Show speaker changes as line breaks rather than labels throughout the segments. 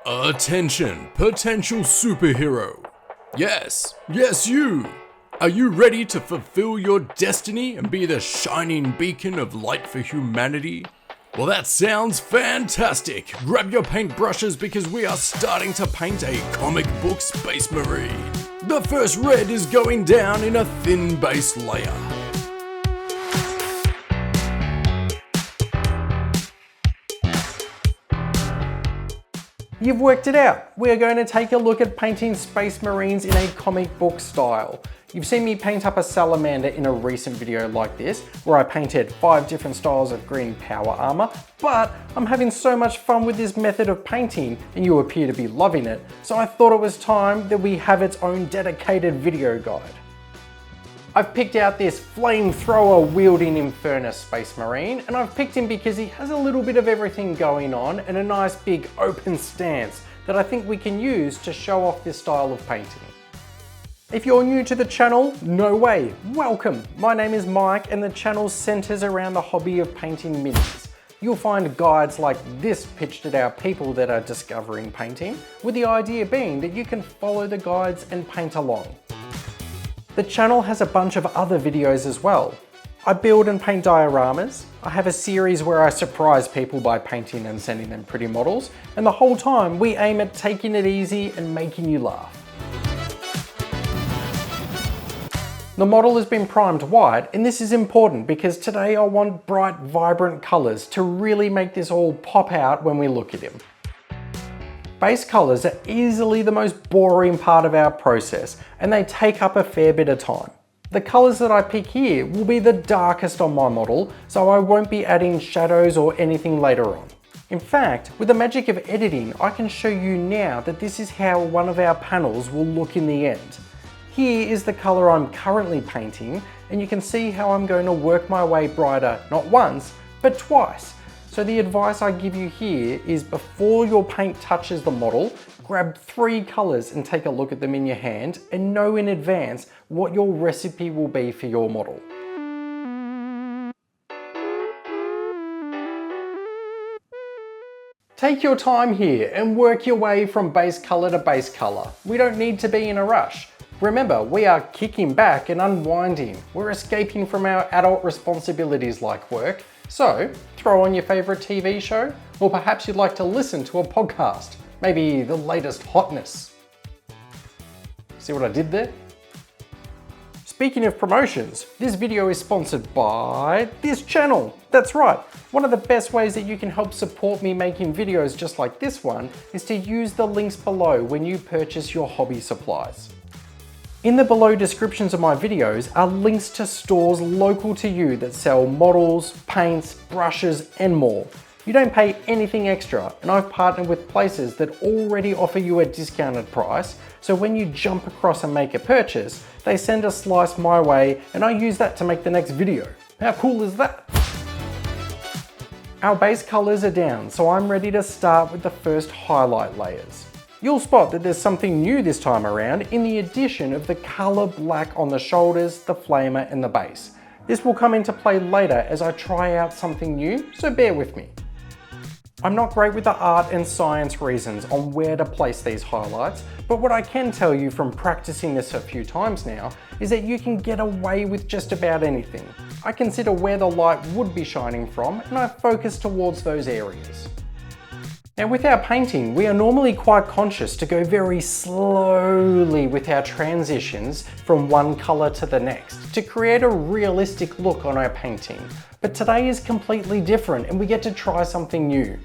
Attention, potential superhero. Yes, you. Are you ready to fulfill your destiny and be the shining beacon of light for humanity? Well, that sounds fantastic. Grab your paintbrushes because we are starting to paint a comic book Space Marine. The first red is going down in a thin base layer.
You've worked it out. We're going to take a look at painting Space Marines in a comic book style. You've seen me paint up a salamander in a recent video like this, where I painted 5 different styles of green power armor, but I'm having so much fun with this method of painting, and you appear to be loving it, so I thought it was time that we have its own dedicated video guide. I've picked out this flamethrower wielding Infernus Space Marine, and I've picked him because he has a little bit of everything going on and a nice big open stance that I think we can use to show off this style of painting. If you're new to the channel, no way, welcome! My name is Mike and the channel centers around the hobby of painting minis. You'll find guides like this pitched at our people that are discovering painting, with the idea being that you can follow the guides and paint along. The channel has a bunch of other videos as well. I build and paint dioramas. I have a series where I surprise people by painting and sending them pretty models, and the whole time we aim at taking it easy and making you laugh. The model has been primed white, and this is important because today I want bright, vibrant colors to really make this all pop out when we look at him. Base colors are easily the most boring part of our process, and they take up a fair bit of time. The colors that I pick here will be the darkest on my model, so I won't be adding shadows or anything later on. In fact, with the magic of editing, I can show you now that this is how one of our panels will look in the end. Here is the color I'm currently painting, and you can see how I'm going to work my way brighter not once, but twice. So the advice I give you here is before your paint touches the model, grab 3 colors and take a look at them in your hand and know in advance what your recipe will be for your model. Take your time here and work your way from base color to base color. We don't need to be in a rush. Remember, we are kicking back and unwinding. We're escaping from our adult responsibilities like work. So, throw on your favorite TV show, or perhaps you'd like to listen to a podcast, maybe the latest hotness. See what I did there? Speaking of promotions, this video is sponsored by this channel. That's right, one of the best ways that you can help support me making videos just like this one is to use the links below when you purchase your hobby supplies. In the below descriptions of my videos are links to stores local to you that sell models, paints, brushes, and more. You don't pay anything extra, and I've partnered with places that already offer you a discounted price, so when you jump across and make a purchase, they send a slice my way and I use that to make the next video. How cool is that? Our base colors are down, so I'm ready to start with the first highlight layers. You'll spot that there's something new this time around in the addition of the color black on the shoulders, the flamer, and the base. This will come into play later as I try out something new, so bear with me. I'm not great with the art and science reasons on where to place these highlights, but what I can tell you from practicing this a few times now is that you can get away with just about anything. I consider where the light would be shining from, and I focus towards those areas. Now with our painting, we are normally quite conscious to go very slowly with our transitions from one color to the next to create a realistic look on our painting. But today is completely different and we get to try something new.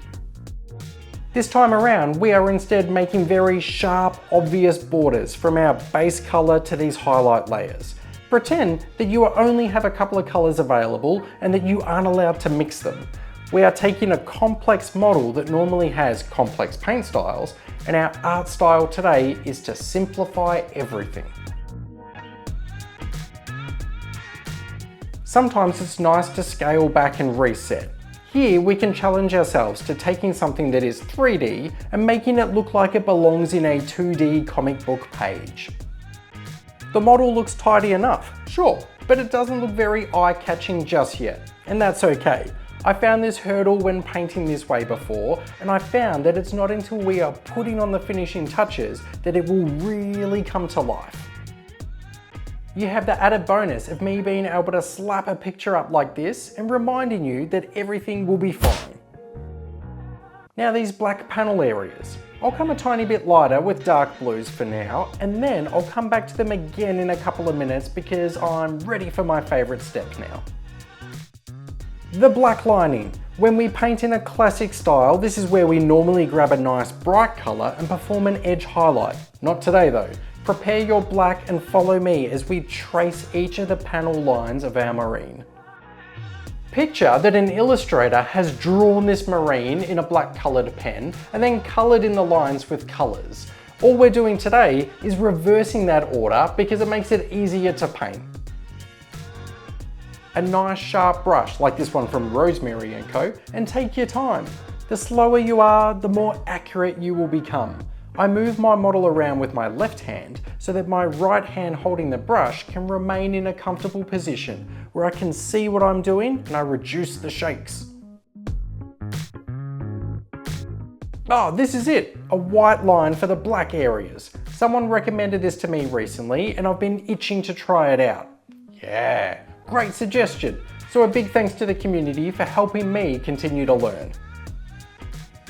This time around, we are instead making very sharp, obvious borders from our base color to these highlight layers. Pretend that you only have a couple of colors available and that you aren't allowed to mix them. We are taking a complex model that normally has complex paint styles, and our art style today is to simplify everything. Sometimes it's nice to scale back and reset. Here we can challenge ourselves to taking something that is 3D and making it look like it belongs in a 2D comic book page. The model looks tidy enough, sure, but it doesn't look very eye-catching just yet, and that's okay. I found this hurdle when painting this way before, and I found that it's not until we are putting on the finishing touches that it will really come to life. You have the added bonus of me being able to slap a picture up like this and reminding you that everything will be fine. Now these black panel areas. I'll come a tiny bit lighter with dark blues for now, and then I'll come back to them again in a couple of minutes because I'm ready for my favourite step now. The black lining. When we paint in a classic style, this is where we normally grab a nice bright colour and perform an edge highlight. Not today though. Prepare your black and follow me as we trace each of the panel lines of our marine. Picture that an illustrator has drawn this marine in a black coloured pen and then coloured in the lines with colours. All we're doing today is reversing that order because it makes it easier to paint. A nice sharp brush like this one from Rosemary & Co. and take your time. The slower you are, the more accurate you will become. I move my model around with my left hand so that my right hand holding the brush can remain in a comfortable position where I can see what I'm doing and I reduce the shakes. Oh, this is it, a white line for the black areas. Someone recommended this to me recently and I've been itching to try it out. Yeah, great suggestion. So a big thanks to the community for helping me continue to learn.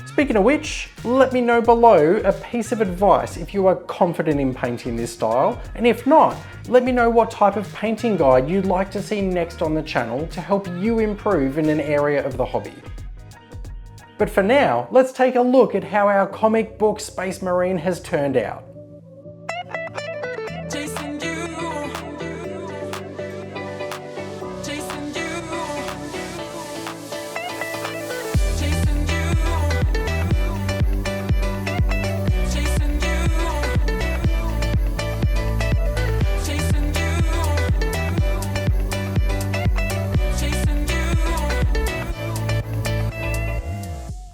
Speaking of which, let me know below a piece of advice if you are confident in painting this style, and if not, let me know what type of painting guide you'd like to see next on the channel to help you improve in an area of the hobby. But for now, let's take a look at how our comic book Space Marine has turned out.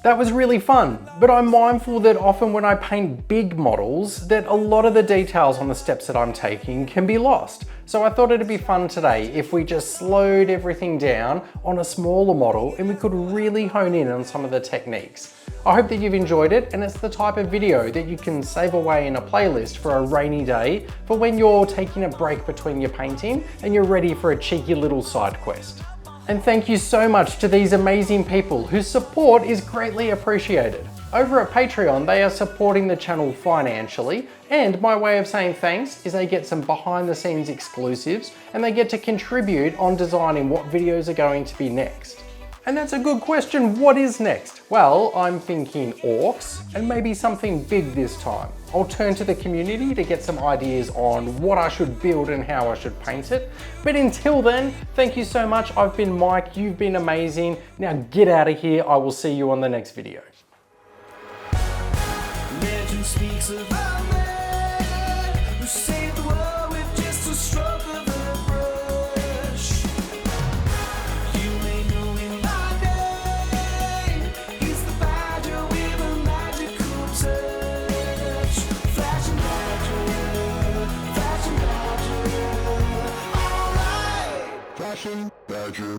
That was really fun, but I'm mindful that often when I paint big models, that a lot of the details on the steps that I'm taking can be lost. So I thought it'd be fun today if we just slowed everything down on a smaller model and we could really hone in on some of the techniques. I hope that you've enjoyed it, and it's the type of video that you can save away in a playlist for a rainy day for when you're taking a break between your painting and you're ready for a cheeky little side quest. And thank you so much to these amazing people whose support is greatly appreciated. Over at Patreon, they are supporting the channel financially, and my way of saying thanks is they get some behind the scenes exclusives and they get to contribute on designing what videos are going to be next. And that's a good question, what is next? Well, I'm thinking orcs and maybe something big this time. I'll turn to the community to get some ideas on what I should build and how I should paint it. But until then, thank you so much. I've been Mike, you've been amazing. Now get out of here, I will see you on the next video. Legend speaks of a man who saved the world with just a stroke of a brush. You may know him by name. He's the badger with a magical touch. Flashing badger, alright. Flashing badger.